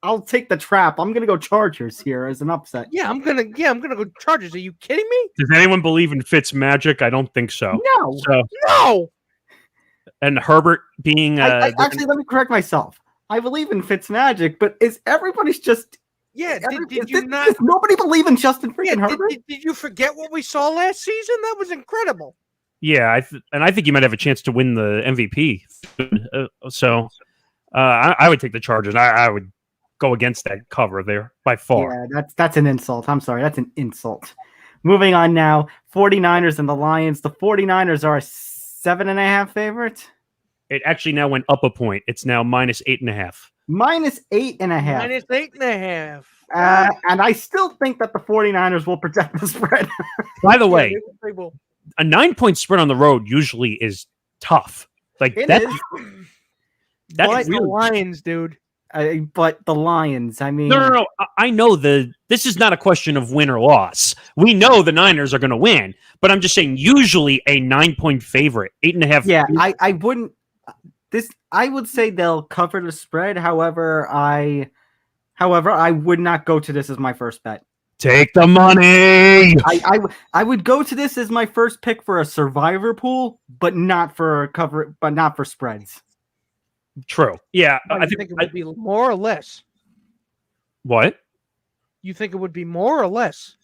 I'll take the trap. I'm going to go Chargers here as an upset. Yeah, I'm gonna go Chargers. Are you kidding me? Does anyone believe in Fitz magic? I don't think so. No. So, No. and Herbert being Actually, let me correct myself. I believe in Fitzmagic, but is everybody's just... Yeah, did Does you not? nobody believe in Justin Yeah, freaking Herbert? did you forget what we saw last season? That was incredible. yeah, I think you might have a chance to win the MVP. I would take the Chargers. I would go against that cover there by far. Yeah, that's an insult. I'm sorry. That's an insult. Moving on now. 49ers and the Lions. The 49ers are a 7.5 favorite. It actually now went up a point. It's now -8.5. -8.5. -8.5. And I still think that the 49ers will protect the spread. By the way, they will. a 9-point spread on the road usually is tough. Like It that. is. That's But the really Lions, dude. But the Lions, I mean... No. I know this is not a question of win or loss. We know the Niners are going to win, but I'm just saying usually a 9-point favorite, 8.5. Yeah, I wouldn't... I would say they'll cover the spread. However, I would not go to this as my first bet. Take the money. I would go to this as my first pick for a survivor pool, but not for spreads. True. Yeah, I I think think. it would be more or less. What? You think it would be more or less?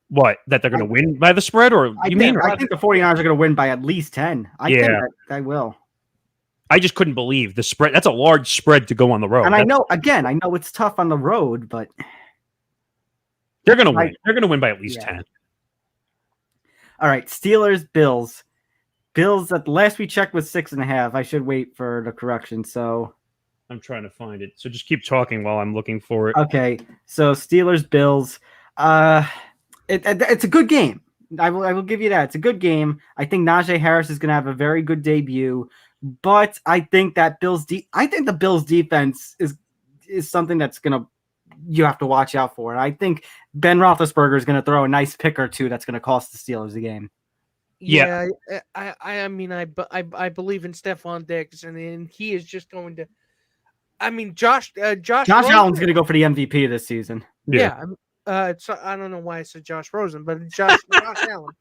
What? That they're going to win by the spread, or I you think, mean? I think the 49ers are going to win by at least 10. I think that they will. I just couldn't believe the spread. That's a large spread to go on the road. And I know it's tough on the road, but they're going to win. They're going to win by at least 10. All right, Steelers, Bills. Bills at last we checked was 6.5. I should wait for the correction. So I'm trying to find it. So just keep talking while I'm looking for it. okay. So Steelers, Bills. It's a good game. I will give you that. It's a good game. I think Najee Harris is going to have a very good debut, but I think that the Bills defense is something that's going to you have to watch out for. And I think Ben Roethlisberger is going to throw a nice pick or two that's going to cost the Steelers the game. Yeah, I mean, I believe in Stephon Diggs, and he is just going to. I mean, Josh Allen's going to go for the MVP this season. Yeah. I don't know why I said Josh Rosen, but Josh Allen.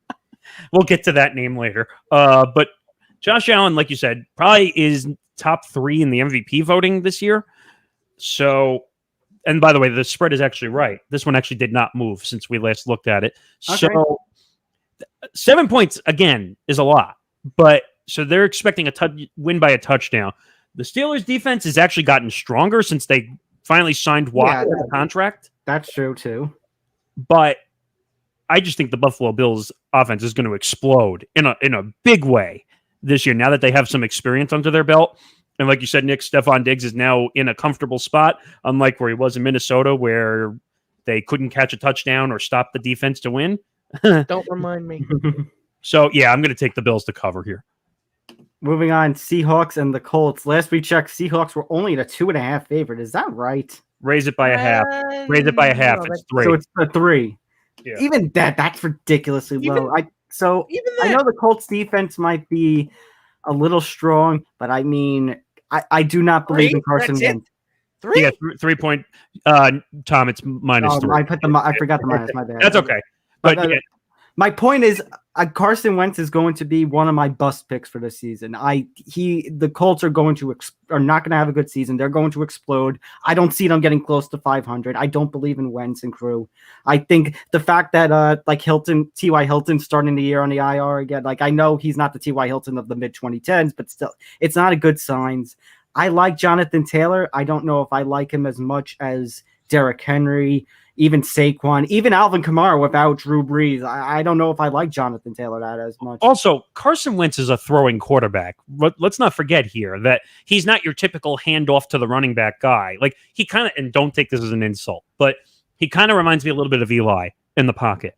We'll get to that name later. But Josh Allen, like you said, probably is top 3 in the MVP voting this year. So, and by the way, the spread is actually right. This one actually did not move since we last looked at it. Okay. So 7 points, again, is a lot. But so they're expecting a win by a touchdown. The Steelers' defense has actually gotten stronger since they finally signed Watt to the contract. That's true, too. But I just think the Buffalo Bills' offense is going to explode in a big way this year, now that they have some experience under their belt. And like you said, Nick, Stephon Diggs is now in a comfortable spot, unlike where he was in Minnesota, where they couldn't catch a touchdown or stop the defense to win. Don't remind me. So, yeah, I'm going to take the Bills to cover here. Moving on, Seahawks and the Colts. Last we checked, Seahawks were only a 2.5 favorite. Is that right? Raise it by a half. Raise it by a half. It's 3. So it's a 3. Yeah. Even that's ridiculously low. I know the Colts defense might be a little strong, but I mean, I do not believe in Carson Wentz. 3? Yeah, 3 point. Tom, it's minus 3. I forgot the minus. My bad. That's okay. But my point is, Carson Wentz is going to be one of my bust picks for this season. The Colts are not going to have a good season. They're going to explode. I don't see them getting close to 500. I don't believe in Wentz and crew. I think the fact that T.Y. Hilton starting the year on the IR again, I know he's not the T.Y. Hilton of the mid 2010s, but still, it's not a good signs. I like Jonathan Taylor. I don't know if I like him as much as Derrick Henry, even Saquon, even Alvin Kamara without Drew Brees. I don't know if I like Jonathan Taylor that as much. Also, Carson Wentz is a throwing quarterback. Let's not forget here that he's not your typical handoff to the running back guy. He kind of, and don't take this as an insult, but he kind of reminds me a little bit of Eli in the pocket.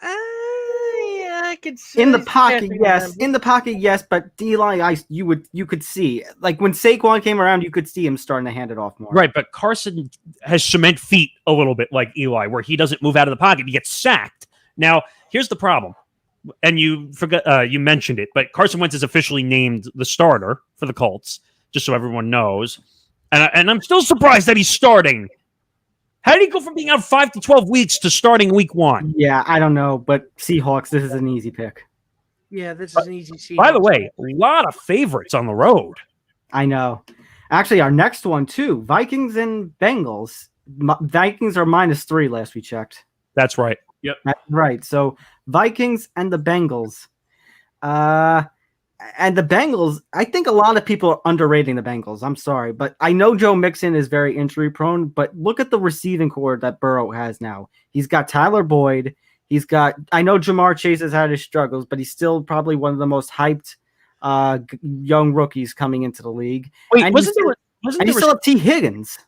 Yeah, I could see in the pocket, yes. In the pocket, yes. But Eli, you could see, when Saquon came around, you could see him starting to hand it off more. Right, but Carson has cement feet a little bit like Eli, where he doesn't move out of the pocket; he gets sacked. Now, here's the problem, and you mentioned it, but Carson Wentz is officially named the starter for the Colts, just so everyone knows. And I'm still surprised that he's starting. How did he go from being out 5 to 12 weeks to starting week 1? Yeah, I don't know, but Seahawks, this is an easy pick. Yeah, this is an easy Seahawks. By the way, a lot of favorites on the road. I know. Actually, our next one, too, Vikings and Bengals. Vikings are -3 last we checked. That's right. Yep. That's right. So Vikings and the Bengals. And the Bengals, I think a lot of people are underrating the Bengals. I'm sorry, but I know Joe Mixon is very injury prone, but look at the receiving core that Burrow has now. He's got Tyler Boyd. I know Jamar Chase has had his struggles, but he's still probably one of the most hyped young rookies coming into the league. Wait, and you still have T. Higgins.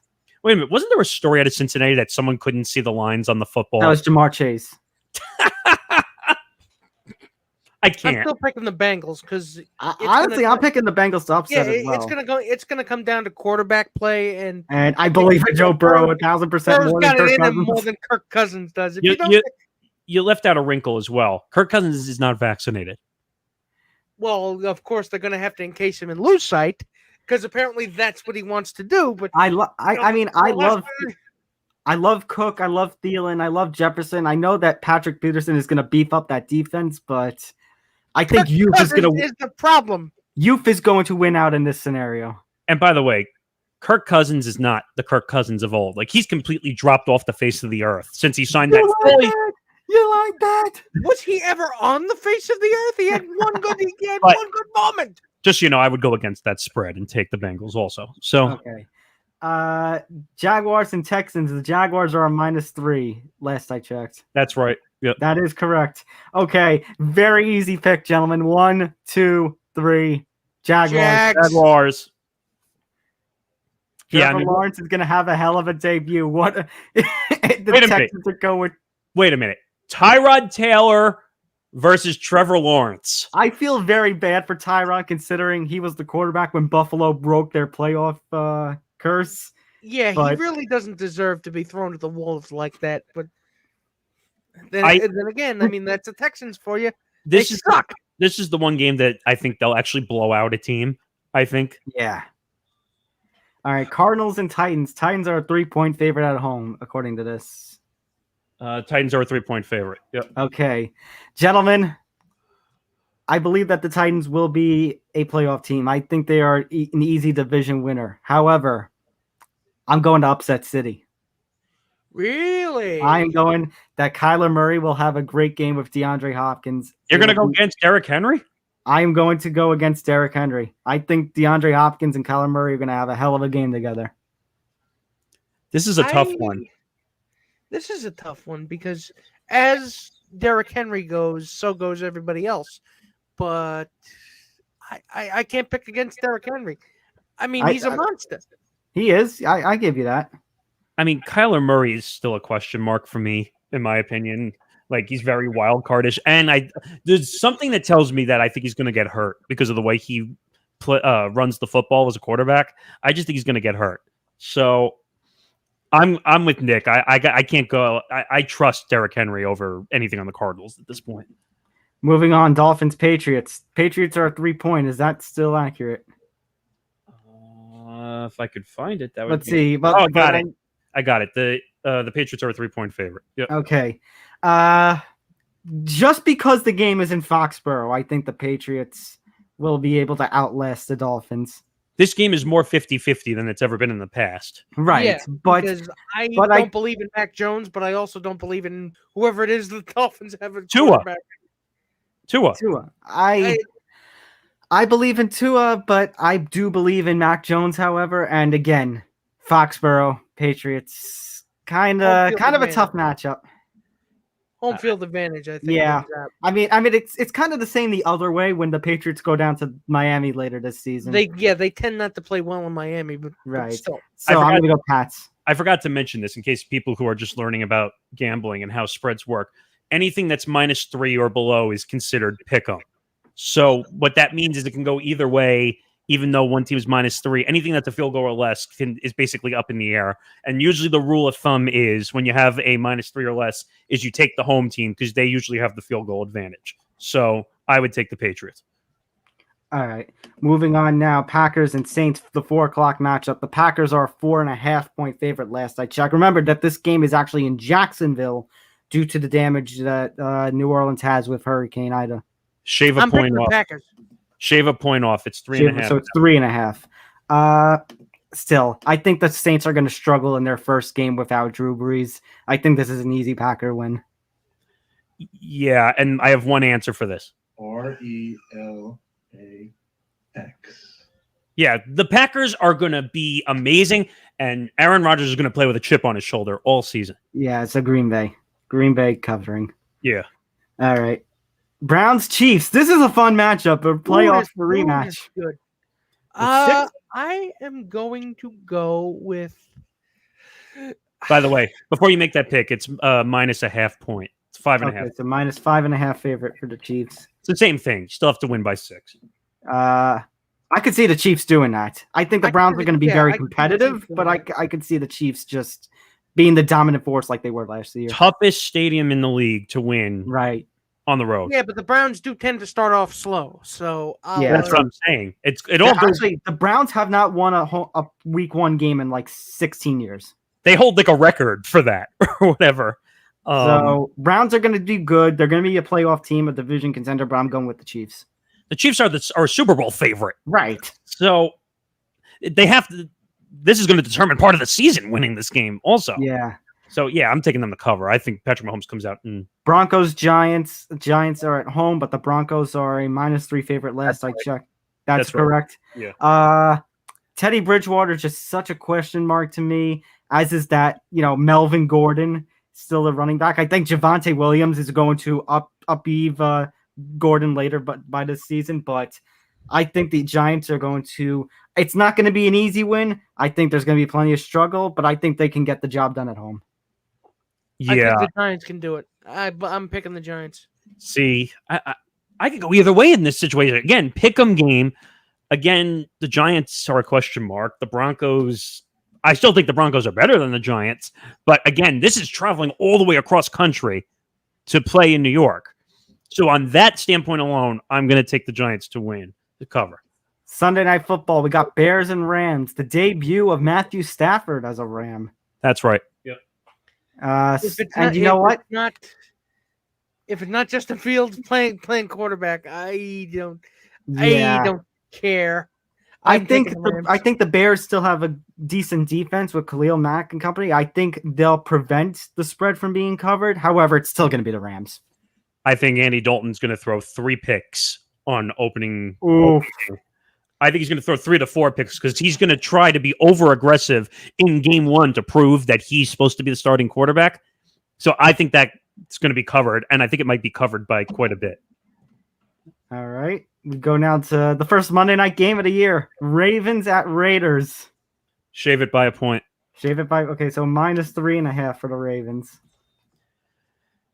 Wait a minute. Wasn't there a story out of Cincinnati that someone couldn't see the lines on the football? That was Jamar Chase. I can't. I'm still picking the Bengals because honestly, I'm picking the Bengals to upset as well. It's gonna come down to quarterback play, and I believe in Joe Burrow 1,000% more than Kirk Cousins. More than Kirk Cousins does. You left out a wrinkle as well. Kirk Cousins is not vaccinated. Well, of course they're gonna have to encase him in Lucite because apparently that's what he wants to do. But I love Cook. I love Thielen. I love Jefferson. I know that Patrick Peterson is going to beef up that defense, but I think youth is the problem. Youth is going to win out in this scenario. And by the way, Kirk Cousins is not the Kirk Cousins of old. He's completely dropped off the face of the earth since he signed that. You like that? Was he ever on the face of the earth? He had one good moment. Just I would go against that spread and take the Bengals also. So okay. Jaguars and Texans. The Jaguars are a -3 last I checked. That's right. Yep. That is correct. Okay. Very easy pick, gentlemen. 1, 2, 3. Jaguars. Trevor Lawrence is going to have a hell of a debut. What the Texans are going. Wait a minute. Tyrod Taylor versus Trevor Lawrence. I feel very bad for Tyrod considering he was the quarterback when Buffalo broke their playoff curse. Yeah, he But- really doesn't deserve to be thrown to the wolves like that. But then, I- then again, I mean, that's the Texans for you. This They is suck. this is the one game that I think they'll actually blow out a team. I think. Yeah. All right, Cardinals and Titans. Titans are a 3-point favorite at home, according to this. Titans are a 3-point favorite. Yep. Okay. Gentlemen, I believe that the Titans will be a playoff team. I think they are an easy division winner. However, I'm going to upset City. Really? I'm going that Kyler Murray will have a great game with DeAndre Hopkins. You're going to go against Derrick Henry? I am going to go against Derrick Henry. I think DeAndre Hopkins and Kyler Murray are going to have a hell of a game together. This is a tough one. This is a tough one because as Derrick Henry goes, so goes everybody else. But I can't pick against Derrick Henry. I mean, he's a monster. He is. I give you that. I mean, Kyler Murray is still a question mark for me, in my opinion. Like, he's very wild cardish. And there's something that tells me that I think he's going to get hurt because of the way he runs the football as a quarterback. I just think he's going to get hurt. So I'm with Nick. I can't go. I trust Derrick Henry over anything on the Cardinals at this point. Moving on, Dolphins, Patriots. Patriots are a 3-point. Is that still accurate? If I could find it, that would Let's see. But, oh, got it. I got it. The Patriots are a 3-point favorite. Yep. Okay. Just because the game is in Foxborough, I think the Patriots will be able to outlast the Dolphins. This game is more 50-50 than it's ever been in the past. Right. Yeah, but because I don't believe in Mac Jones, but I also don't believe in whoever it is the Dolphins have a quarterback. Tua. I believe in Tua, but I do believe in Mac Jones, however. And again, Foxborough, Patriots, kind of a tough matchup. Home field advantage, I think. Yeah, I mean, it's kind of the same the other way when the Patriots go down to Miami later this season. They tend not to play well in Miami, but still. So I'm gonna go Pats. I forgot to mention this in case people who are just learning about gambling and how spreads work. Anything that's -3 or below is considered pick'em. So what that means is it can go either way. Even though one team is -3, anything that's a field goal or less is basically up in the air. And usually the rule of thumb is when you have a -3 or less is you take the home team because they usually have the field goal advantage. So I would take the Patriots. All right. Moving on now. Packers and Saints, the 4:00 matchup. The Packers are a 4.5-point favorite last I checked. Remember that this game is actually in Jacksonville due to the damage that New Orleans has with Hurricane Ida. Shave a point off. Packers. Shave a point off. It's 3.5. So it's 3.5. Still, I think the Saints are going to struggle in their first game without Drew Brees. I think this is an easy Packer win. Yeah, and I have one answer for this. RELAX. Yeah, the Packers are going to be amazing, and Aaron Rodgers is going to play with a chip on his shoulder all season. Yeah, it's a Green Bay. Green Bay covering. Yeah. All right. Browns Chiefs. This is a fun matchup. A playoff rematch. Good. I am going to go with. By the way, before you make that pick, it's -0.5 point. It's 5.5. It's a -5.5 favorite for the Chiefs. It's the same thing. You still have to win by 6. I could see the Chiefs doing that. I think the Browns are going to be very competitive, but I could see the Chiefs just being the dominant force like they were last year. Toughest stadium in the league to win. Right. On the road. Yeah, but the Browns do tend to start off slow. So that's what I'm saying. Actually, the Browns have not won a week 1 game in like 16 years. They hold like a record for that or whatever. So Browns are going to do good. They're going to be a playoff team, a division contender, but I'm going with the Chiefs. The Chiefs are a Super Bowl favorite. Right. So they have to. This is going to determine part of the season winning this game also. Yeah. So, yeah, I'm taking them to cover. I think Patrick Mahomes comes out and Broncos, Giants. The Giants are at home, but the Broncos are a -3 favorite last I checked. That's correct. Right. Yeah. Teddy Bridgewater is just such a question mark to me, as is that, Melvin Gordon, still a running back. I think Javonte Williams is going to upheave Gordon later by this season, but I think the Giants are going to – it's not going to be an easy win. I think there's going to be plenty of struggle, but I think they can get the job done at home. Yeah, I think the Giants can do it. I'm picking the Giants. See, I could go either way in this situation. Again, pick 'em game. Again, the Giants are a question mark. The Broncos, I still think the Broncos are better than the Giants. But again, this is traveling all the way across country to play in New York. So on that standpoint alone, I'm going to take the Giants to win, to cover. Sunday Night Football, we got Bears and Rams. The debut of Matthew Stafford as a Ram. That's right. Yep. And you know what? If it's not Justin Fields playing quarterback, I don't care. I think the Bears still have a decent defense with Khalil Mack and company. I think they'll prevent the spread from being covered. However, it's still going to be the Rams. I think Andy Dalton's going to throw 3 picks on opening. I think he's going to throw 3 to 4 picks because he's going to try to be over-aggressive in game 1 to prove that he's supposed to be the starting quarterback. So I think that it's going to be covered, and I think it might be covered by quite a bit. All right. We go now to the first Monday night game of the year. Ravens at Raiders. Shave it by a point. Okay, so -3.5 for the Ravens.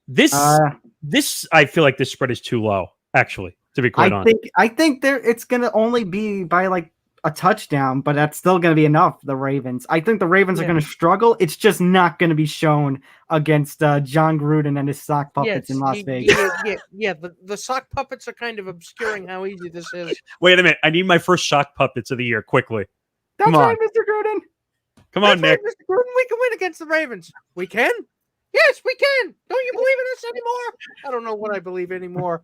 This I feel like this spread is too low, actually, to be quite honest. I think it's going to only be by like a touchdown, but that's still going to be enough, the Ravens. I think the Ravens are going to struggle. It's just not going to be shown against John Gruden and his sock puppets in Las Vegas. The sock puppets are kind of obscuring how easy this is. Wait a minute. I need my first shock puppets of the year, quickly. That's right, Mr. Gruden. Come on, Nick. Right, Mr. Gruden, we can win against the Ravens. We can? Yes, we can. Don't you believe in us anymore? I don't know what I believe anymore.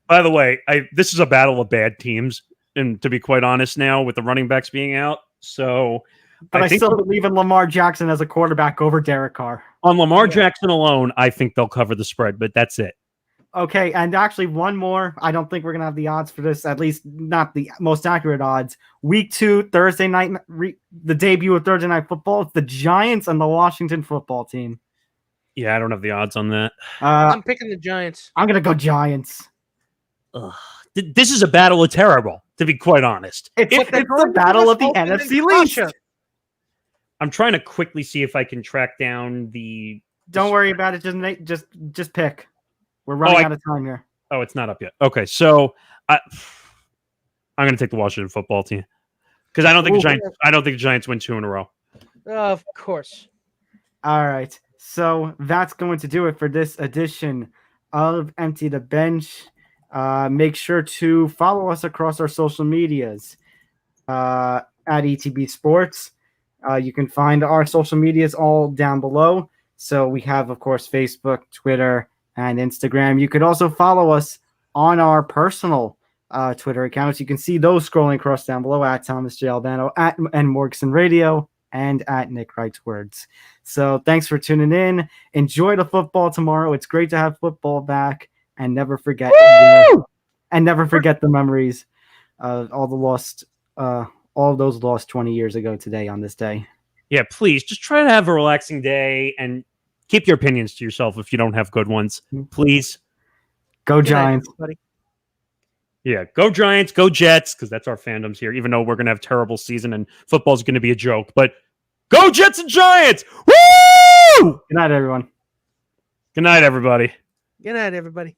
By the way, this is a battle of bad teams. And to be quite honest now, with the running backs being out. So, but I still believe in Lamar Jackson as a quarterback over Derek Carr. On Lamar Jackson alone, I think they'll cover the spread, but that's it. Okay, and actually one more. I don't think we're going to have the odds for this, at least not the most accurate odds. Week 2, Thursday night, the debut of Thursday Night Football. It's the Giants and the Washington football team. Yeah, I don't have the odds on that. I'm picking the Giants. I'm going to go Giants. Ugh. This is a battle of terrible, to be quite honest. It's the battle of the NFC least. I'm trying to quickly see if I can track down the. Don't worry about it. Just pick. We're running out of time here. Oh, it's not up yet. Okay, so I'm going to take the Washington football team because I don't think the Giants win 2 in a row. Of course. All right, so that's going to do it for this edition of Empty the Bench. Make sure to follow us across our social medias at ETB Sports. You can find our social medias all down below. So we have, of course, Facebook, Twitter, and Instagram. You could also follow us on our personal Twitter accounts. You can see those scrolling across down below at Thomas J. Albano, at N. Morgasen Radio, and at Nick Wrights Words. So thanks for tuning in. Enjoy the football tomorrow. It's great to have football back. And never forget the memories of all those lost 20 years ago today on this day. Yeah, please just try to have a relaxing day and keep your opinions to yourself if you don't have good ones. Please. Go Giants. Yeah, go Giants, go Jets, because that's our fandoms here, even though we're going to have a terrible season and football's going to be a joke. But go Jets and Giants! Woo! Good night, everyone. Good night, everybody. Good night, everybody.